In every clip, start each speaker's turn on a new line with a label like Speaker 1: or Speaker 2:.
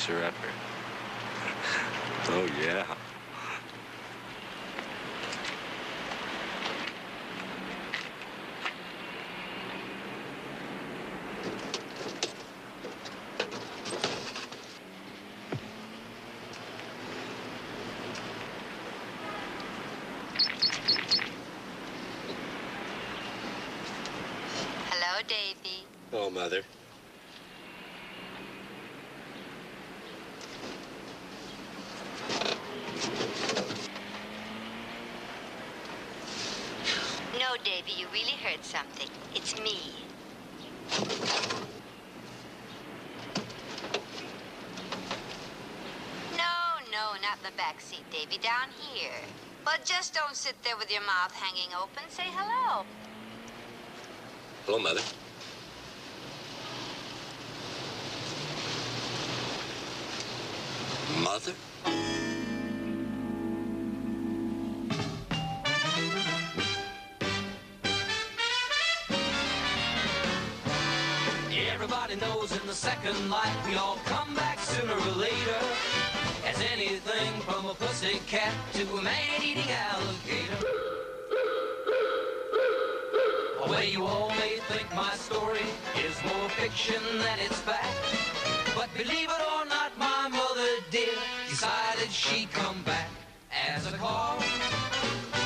Speaker 1: fixer-upper. Oh, yeah.
Speaker 2: Hello, Davy.
Speaker 1: Oh, Mother.
Speaker 2: No, Davy, you really heard something. It's me. No, not in the back seat, Davy. Down here. But just don't sit there with your mouth hanging open. Say hello.
Speaker 1: Hello, Mother. Mother?
Speaker 3: Everybody knows in the second life we all come back sooner or later. As anything from a pussy cat to a man-eating alligator. Well, you all may think my story is more fiction than it's fact. But believe it or not, my mother did decided she'd come back as a car.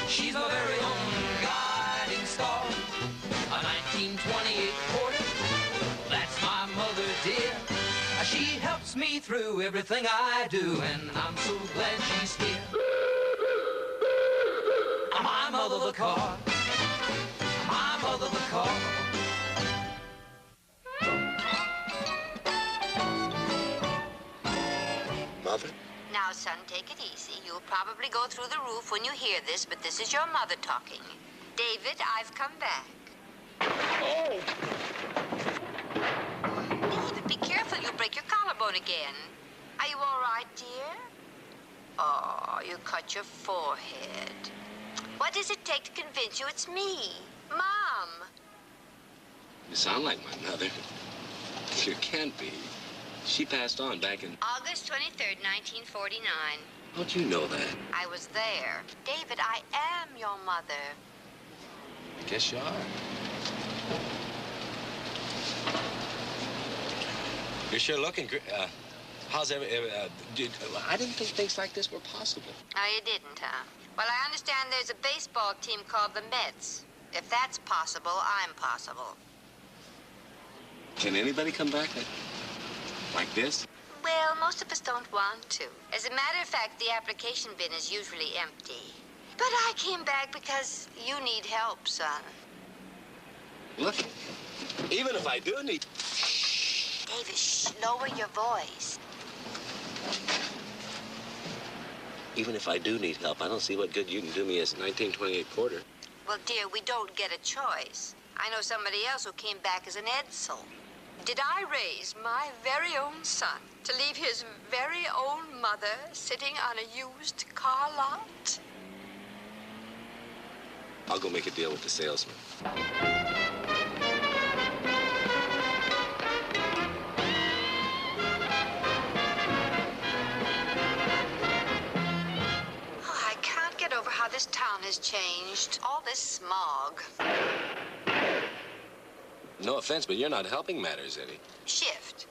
Speaker 3: She's my very own guiding star. A 1928 Porter, that's my mother dear. She helps me through everything I do, and I'm so glad she's here. My mother the car, my mother the car.
Speaker 1: Mother?
Speaker 2: Now, son, take it easy. You'll probably go through the roof when you hear this, but this is your mother talking. David, I've come back.
Speaker 1: Oh!
Speaker 2: David, be careful. You'll break your collarbone again. Are you all right, dear? Oh, you cut your forehead. What does it take to convince you it's me? Mom!
Speaker 1: You sound like my mother. You can't be. She passed on back in...
Speaker 2: August 23rd, 1949.
Speaker 1: How'd you know that?
Speaker 2: I was there. David, I am your mother.
Speaker 1: I guess you are. You're sure looking great. How's I didn't think things like this were possible.
Speaker 2: Oh, you didn't, huh? Well, I understand there's a baseball team called the Mets. If that's possible, I'm possible.
Speaker 1: Can anybody come back like this?
Speaker 2: Well, most of us don't want to. As a matter of fact, the application bin is usually empty. But I came back because you need help, son.
Speaker 1: Look, even if I do need...
Speaker 2: David, shh, lower your voice.
Speaker 1: Even if I do need help, I don't see what good you can do me as a 1928 Porter.
Speaker 2: Well, dear, we don't get a choice. I know somebody else who came back as an Edsel. Did I raise my very own son to leave his very own mother sitting on a used car lot?
Speaker 1: I'll go make a deal with the salesman.
Speaker 2: Oh, I can't get over how this town has changed. All this smog.
Speaker 1: No offense, but you're not helping matters any.
Speaker 2: Shift.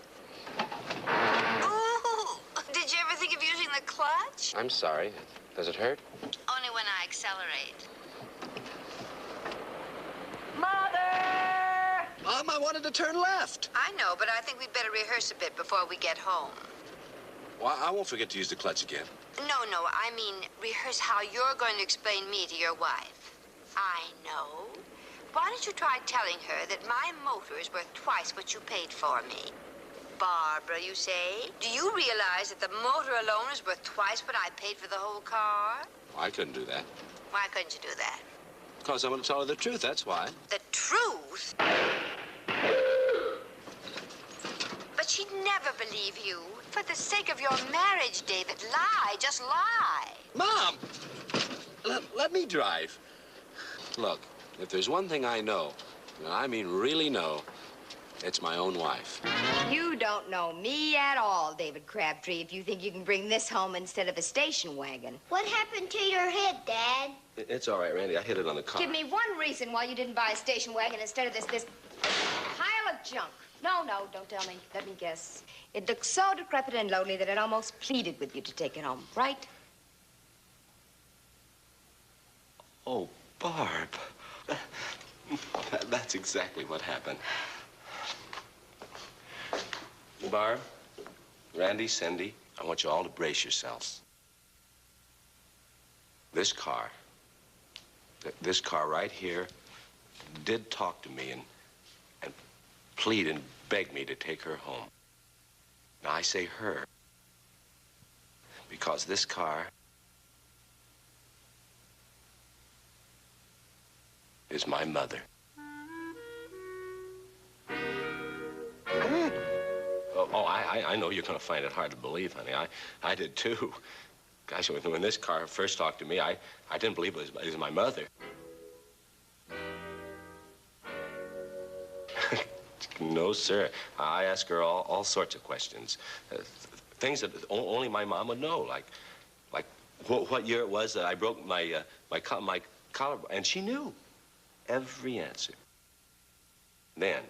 Speaker 2: Ooh, did you ever think of using the clutch?
Speaker 1: I'm sorry. Does it hurt?
Speaker 2: Only when I accelerate.
Speaker 3: Mother!
Speaker 1: I wanted to turn left.
Speaker 2: I know, but I think we'd better rehearse a bit before we get home.
Speaker 1: Well, I won't forget to use the clutch again.
Speaker 2: No, I mean rehearse how you're going to explain me to your wife. I know. Why don't you try telling her that my motor is worth twice what you paid for me? Barbara, you say? Do you realize that the motor alone is worth twice what I paid for the whole car?
Speaker 1: I couldn't do that.
Speaker 2: Why couldn't you do that?
Speaker 1: Because I'm going to tell her the truth, that's why.
Speaker 2: The truth? But she'd never believe you. For the sake of your marriage, David, lie. Just lie.
Speaker 1: Mom! Let me drive. Look, if there's one thing I know, and I mean really know, It's my own wife.
Speaker 2: You don't know me at all, David Crabtree, if you think you can bring this home instead of a station wagon.
Speaker 4: What happened to your head, Dad?
Speaker 1: It's all right, Randy. I hit it on the car.
Speaker 2: Give me one reason why you didn't buy a station wagon instead of this pile of junk. No, don't tell me. Let me guess. It looks so decrepit and lonely that it almost pleaded with you to take it home, right?
Speaker 1: Oh, Barb. That's exactly what happened. Barb, Randy, Cindy, I want you all to brace yourselves. This car right here did talk to me and plead and beg me to take her home. Now, I say her because this car is my mother. I know you're going to find it hard to believe, honey. I did, too. Gosh, when this car first talked to me, I didn't believe it was my mother. No, sir. I asked her all sorts of questions. Things that only my mom would know, like what year it was that I broke my collar, and she knew every answer. Then,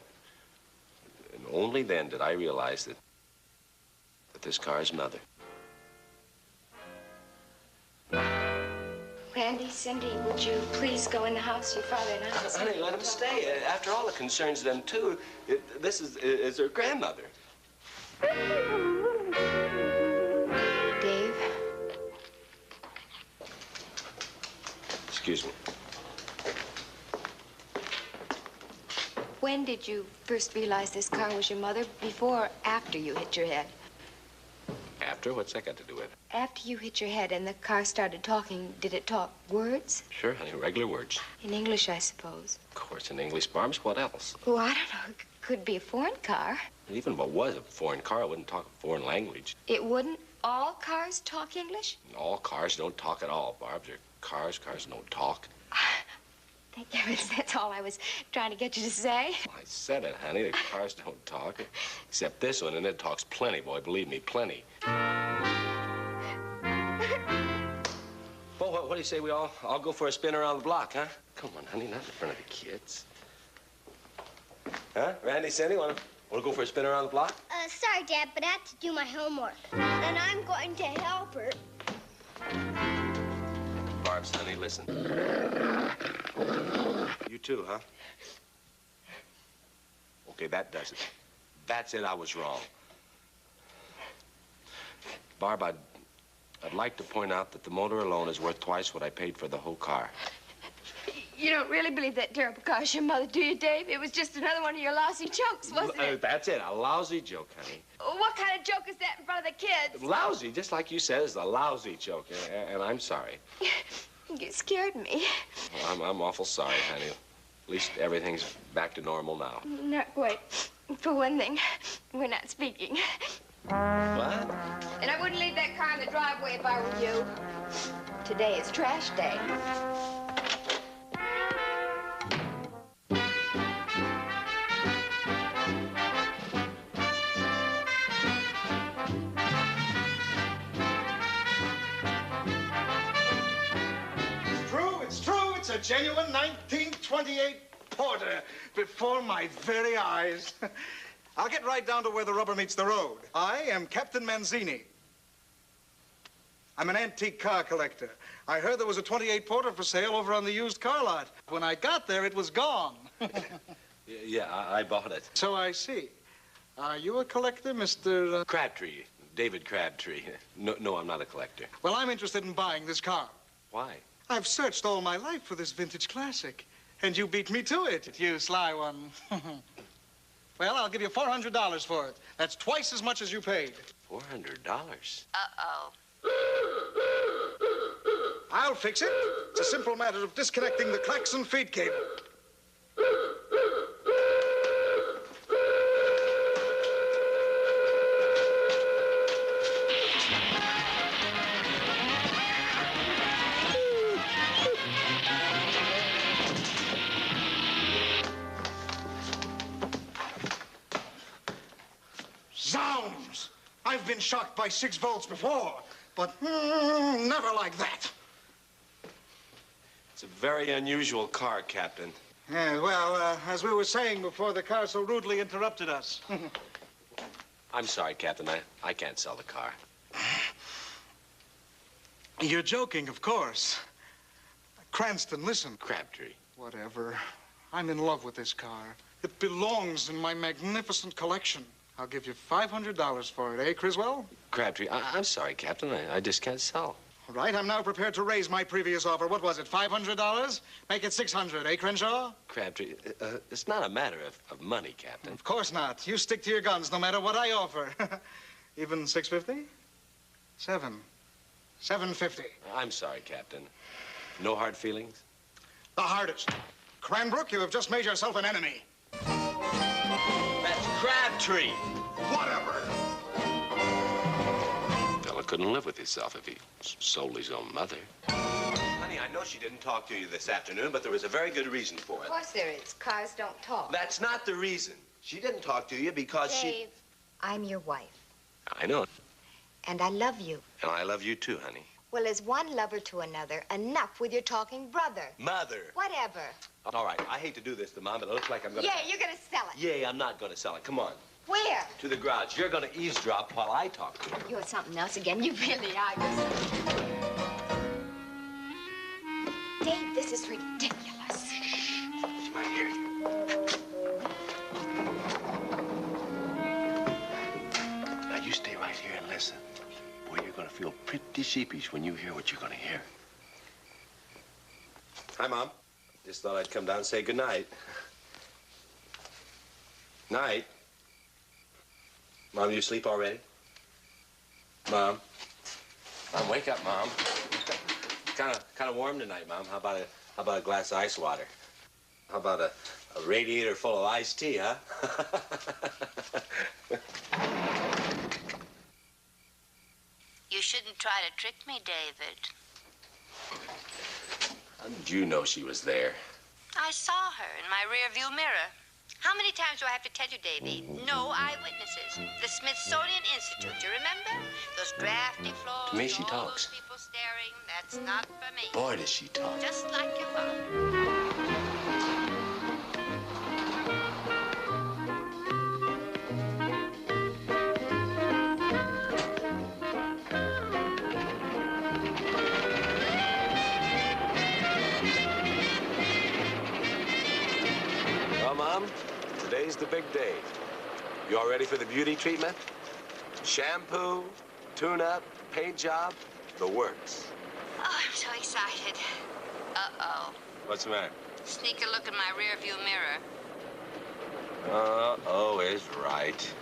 Speaker 1: and only then did I realize that this car's mother.
Speaker 2: Randy, Cindy, would you please go in the house? Your father and I...
Speaker 1: Honey, let him stay. After all, it concerns them, too. This is their grandmother.
Speaker 2: Dave?
Speaker 1: Excuse me.
Speaker 2: When did you first realize this car was your mother? Before or after you hit your head?
Speaker 1: After? What's that got to do with it?
Speaker 2: After you hit your head and the car started talking, did it talk words?
Speaker 1: Sure, honey, regular words.
Speaker 2: In English, I suppose.
Speaker 1: Of course, in English, Barbs. What else?
Speaker 2: Oh, I don't know. It could be a foreign car.
Speaker 1: Even if it was a foreign car, it wouldn't talk a foreign language.
Speaker 2: It wouldn't? All cars talk English?
Speaker 1: All cars don't talk at all, Barbs. They're cars. Cars don't talk.
Speaker 2: Thank heavens, that's all I was trying to get you to say.
Speaker 1: Well, I said it, honey. The cars don't talk. Except this one, and it talks plenty, boy. Believe me, plenty. Well, what do you say we all go for a spin around the block, huh? Come on, honey, not in front of the kids. Huh? Randy, Cindy, wanna go for a spin around the block?
Speaker 4: Sorry, Dad, but I have to do my homework. And I'm going to help her.
Speaker 1: Barbs, honey, listen. You too, huh? Okay, that does it. That's it, I was wrong. Barb, I'd like to point out that the motor alone is worth twice what I paid for the whole car.
Speaker 2: You don't really believe that terrible car's your mother, do you, Dave? It was just another one of your lousy jokes, wasn't it?
Speaker 1: That's it, a lousy joke, honey.
Speaker 2: What kind of joke is that in front of the kids?
Speaker 1: Lousy, just like you said, it's a lousy joke, and I'm sorry.
Speaker 2: You scared me.
Speaker 1: Well, I'm awful sorry, honey. At least everything's back to normal now.
Speaker 2: Not quite. For one thing, we're not speaking.
Speaker 1: What?
Speaker 2: And I wouldn't leave that car in the driveway if I were you. Today is trash day.
Speaker 5: It's true. It's a genuine 1928 Porter before my very eyes. I'll get right down to where the rubber meets the road. I am Captain Manzini. I'm an antique car collector. I heard there was a 28 Porter for sale over on the used car lot. When I got there, it was gone.
Speaker 1: Yeah, I bought it.
Speaker 5: So I see. Are you a collector, Mr.
Speaker 1: Crabtree. David Crabtree. No, I'm not a collector.
Speaker 5: Well, I'm interested in buying this car.
Speaker 1: Why?
Speaker 5: I've searched all my life for this vintage classic, and you beat me to it, you sly one. Well, I'll give you $400 for it. That's twice as much as you paid.
Speaker 1: $400?
Speaker 2: Uh-oh.
Speaker 5: I'll fix it. It's a simple matter of disconnecting the klaxon feed cable. shocked by 6 volts before, but never like that.
Speaker 1: It's a very unusual car, Captain.
Speaker 5: Yeah, well, as we were saying before the car so rudely interrupted us.
Speaker 1: I'm sorry, Captain. I can't sell the car.
Speaker 5: You're joking, of course. Cranston, listen.
Speaker 1: Crabtree.
Speaker 5: Whatever. I'm in love with this car. It belongs in my magnificent collection. I'll give you $500 for it, eh, Criswell?
Speaker 1: Crabtree, I'm sorry, Captain. I just can't sell.
Speaker 5: All right, I'm now prepared to raise my previous offer. What was it, $500? Make it $600, eh, Crenshaw?
Speaker 1: Crabtree, it's not a matter of money, Captain.
Speaker 5: Of course not. You stick to your guns no matter what I offer. Even $650? $750.
Speaker 1: I'm sorry, Captain. No hard feelings?
Speaker 5: The hardest. Cranbrook, you have just made yourself an enemy.
Speaker 1: That's Crabtree.
Speaker 5: Whatever.
Speaker 1: Fella couldn't live with himself if he sold his own mother. Honey, I know she didn't talk to you this afternoon, but there was a very good reason for it.
Speaker 2: Of course there is. Cars don't talk.
Speaker 1: That's not the reason. She didn't talk to you because
Speaker 2: Dave, I'm your wife.
Speaker 1: I know.
Speaker 2: And I love you.
Speaker 1: And I love you too, honey.
Speaker 2: Well, as one lover to another, enough with your talking brother.
Speaker 1: Mother.
Speaker 2: Whatever.
Speaker 1: All right, I hate to do this to Mom, but it looks like I'm gonna...
Speaker 2: Yeah, you're gonna sell it.
Speaker 1: Yeah, I'm not gonna sell it. Come on.
Speaker 2: Where?
Speaker 1: To the garage. You're gonna eavesdrop while I talk to her.
Speaker 2: You're something else again. You really are. Dave, this is ridiculous.
Speaker 1: She might hear you. Now, you stay right here and listen. Boy, you're gonna feel pretty sheepish when you hear what you're gonna hear. Hi, Mom. Just thought I'd come down and say goodnight. Night. Mom, you asleep already? Mom? Mom, wake up, Mom. Kind of warm tonight, Mom. How about a glass of ice water? How about a radiator full of iced tea, huh?
Speaker 2: You shouldn't try to trick me, David.
Speaker 1: How did you know she was there?
Speaker 2: I saw her in my rearview mirror. How many times do I have to tell you, Davy? No eyewitnesses. The Smithsonian Institute, you remember? Those drafty floors.
Speaker 1: To me, she
Speaker 2: all
Speaker 1: talks.
Speaker 2: those people staring. That's not for me.
Speaker 1: Boy, does she talk.
Speaker 2: Just like your father.
Speaker 1: Well, Mom, today's the big day. You all ready for the beauty treatment? Shampoo, tune-up, paint job, the works.
Speaker 2: Oh, I'm so excited. Uh-oh.
Speaker 1: What's the matter?
Speaker 2: Sneak a look in my rearview mirror.
Speaker 1: Uh-oh is right.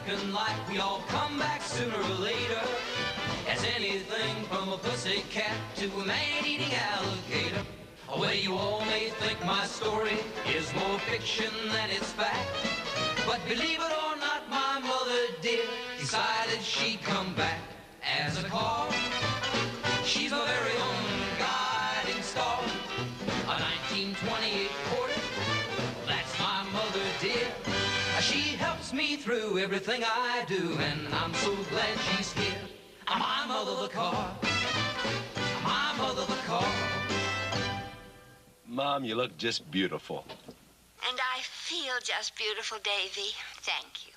Speaker 3: American life, we all come back sooner or later. As anything from a pussycat to a man-eating alligator. Well, you all may think my story is more fiction than it's fact. But believe it or not, my mother dear decided she'd come back as a car. She's my very own guiding star. A 1928 Porter, that's my mother dear. She helps me through everything I do, and I'm so glad she's here. My mother the car, my mother the car.
Speaker 1: Mom, you look just beautiful.
Speaker 2: And I feel just beautiful, Davy. Thank you.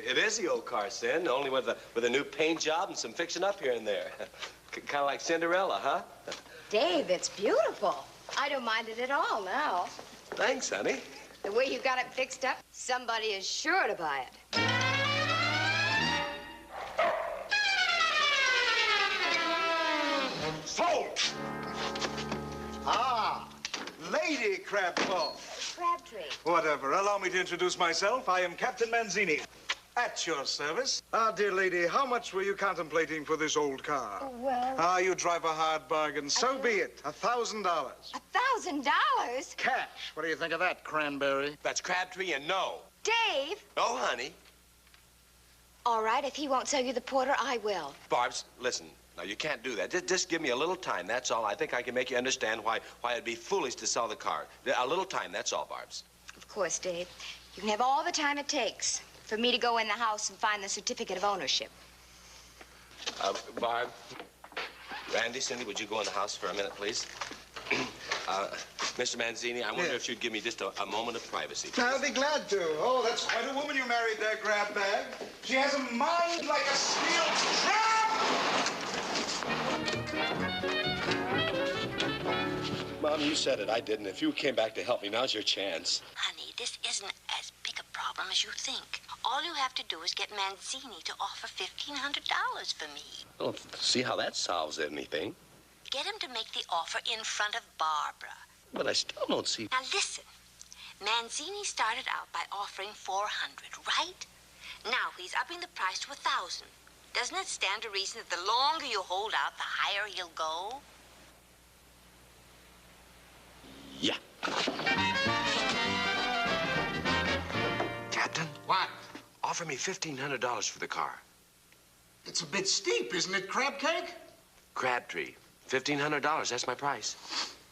Speaker 1: It is the old car, Sin, only with a new paint job and some fixing up here and there. Kind of like Cinderella, huh?
Speaker 6: Dave, it's beautiful. I don't mind it at all now.
Speaker 1: Thanks, honey.
Speaker 6: The way you got it fixed up, somebody is sure to buy it.
Speaker 5: Sold! Ah, Lady Crabclaw.
Speaker 6: Crabtree.
Speaker 5: Whatever. Allow me to introduce myself. I am Captain Manzini. At your service. Ah, dear lady, how much were you contemplating for this old car?
Speaker 6: Well...
Speaker 5: Ah, you drive a hard bargain. So be it. $1,000.
Speaker 6: $1,000?
Speaker 5: Cash. What do you think of that, Cranberry?
Speaker 1: That's Crabtree and no.
Speaker 6: Dave!
Speaker 1: No, honey.
Speaker 6: All right, if he won't sell you the Porter, I will.
Speaker 1: Barbs, listen. No, you can't do that. Just give me a little time, that's all. I think I can make you understand why it'd be foolish to sell the car. A little time, that's all, Barbs.
Speaker 6: Of course, Dave. You can have all the time it takes for me to go in the house and find the certificate of ownership.
Speaker 1: Barb, Randy, Cindy, would you go in the house for a minute, please? Mr. Manzini, I wonder if you'd give me just a moment of privacy, please.
Speaker 5: I'll be glad to. Oh, that's quite a woman you married there, Grab Bag. She has a mind like a steel trap!
Speaker 1: Mom, you said it. I didn't. If you came back to help me, now's your chance.
Speaker 2: Honey, this isn't as big a problem as you think. All you have to do is get Manzini to offer $1,500 for me.
Speaker 1: I don't see how that solves anything.
Speaker 2: Get him to make the offer in front of Barbara.
Speaker 1: But I still don't see...
Speaker 2: Now listen, Manzini started out by offering $400, right? Now he's upping the price to $1,000. Doesn't it stand to reason that the longer you hold out, the higher he'll go?
Speaker 1: Yeah. Captain?
Speaker 5: What?
Speaker 1: Offer me $1,500 for the car.
Speaker 5: It's a bit steep, isn't it, Crab Cake?
Speaker 1: Crabtree. $1,500, that's my price.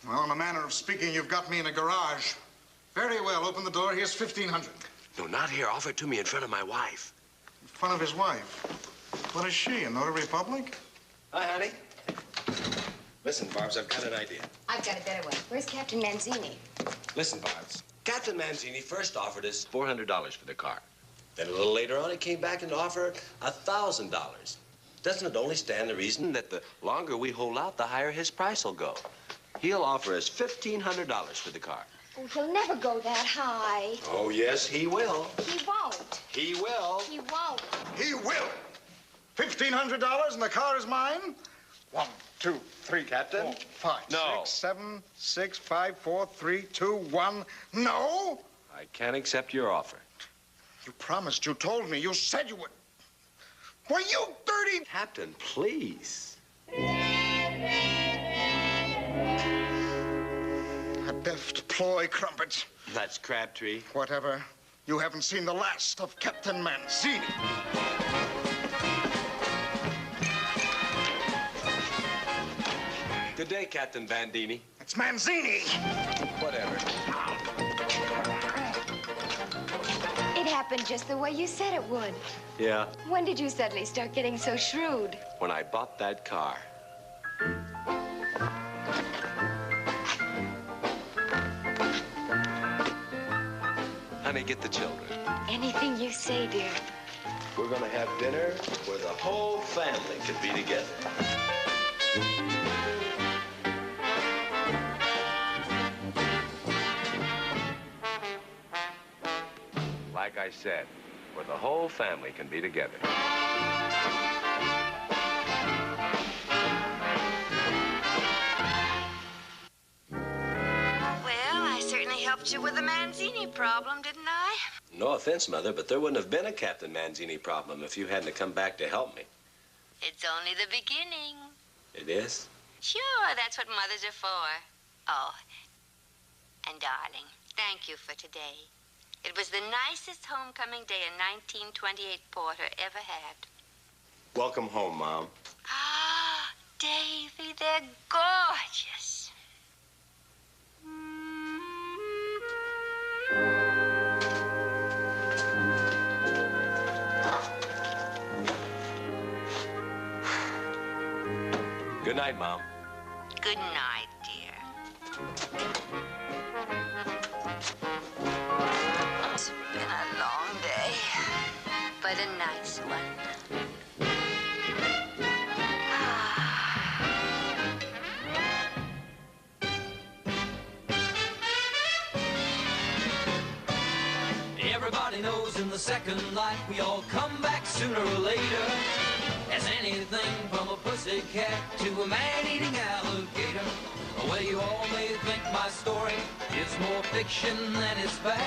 Speaker 5: Well, in a manner of speaking, you've got me in a garage. Very well, open the door. Here's $1,500.
Speaker 1: No, not here. Offer it to me in front of my wife.
Speaker 5: In front of his wife? What is she, a notary public?
Speaker 1: Hi, honey. Listen, Barbs, I've got an idea.
Speaker 6: I've got a better one. Where's Captain Manzini?
Speaker 1: Listen, Barbs. Captain Manzini first offered us $400 for the car. Then a little later on, he came back and offered $1,000. Doesn't it only stand to reason that the longer we hold out, the higher his price will go? He'll offer us $1,500 for the car.
Speaker 6: Oh, he'll never go that high.
Speaker 1: Oh, yes, he will.
Speaker 6: He won't.
Speaker 1: He will.
Speaker 6: He won't.
Speaker 5: He will. $1,500 and the car is mine? 1, 2, 3,
Speaker 1: Captain?
Speaker 5: 4, 5,
Speaker 1: No.
Speaker 5: 6, 7, 6, 5, 4, 3, 2, 1. No?
Speaker 1: I can't accept your offer.
Speaker 5: You promised. You told me. You said you would. Were you dirty?
Speaker 1: Captain, please.
Speaker 5: A deft ploy, Crumpets.
Speaker 1: That's Crabtree.
Speaker 5: Whatever. You haven't seen the last of Captain Manzini.
Speaker 1: Good day, Captain Bandini.
Speaker 5: It's Manzini.
Speaker 1: Whatever.
Speaker 6: It happened just the way you said it would.
Speaker 1: Yeah,
Speaker 6: When did you suddenly start getting so shrewd?
Speaker 1: when I bought that car. Honey, get the children.
Speaker 6: Anything you say, dear.
Speaker 1: We're gonna have dinner where the whole family can be together. Like I said, where the whole family can be together.
Speaker 2: Helped you with the Manzini problem, didn't I?
Speaker 1: No offense, Mother, but there wouldn't have been a Captain Manzini problem if you hadn't come back to help me.
Speaker 2: It's only the beginning.
Speaker 1: It is?
Speaker 2: Sure, that's what mothers are for. Oh, and darling, thank you for today. It was the nicest homecoming day a 1928 Porter ever had.
Speaker 1: Welcome home, Mom.
Speaker 2: Ah, Davy, they're gorgeous.
Speaker 1: Good night, Mom.
Speaker 2: Good night, dear. It's been a long day, but a nice one.
Speaker 3: Everybody knows in the second life we all come back sooner or later. As anything from a pussycat to a man-eating alligator. Well, you all may think my story is more fiction than it's fact.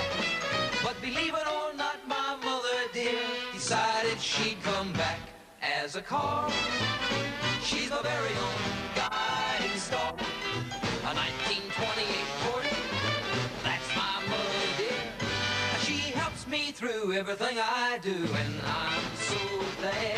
Speaker 3: But believe it or not, my mother dear decided she'd come back as a car. She's my very own guiding star. A 1928 Porter, that's my mother dear. She helps me through everything I do, and I'm so glad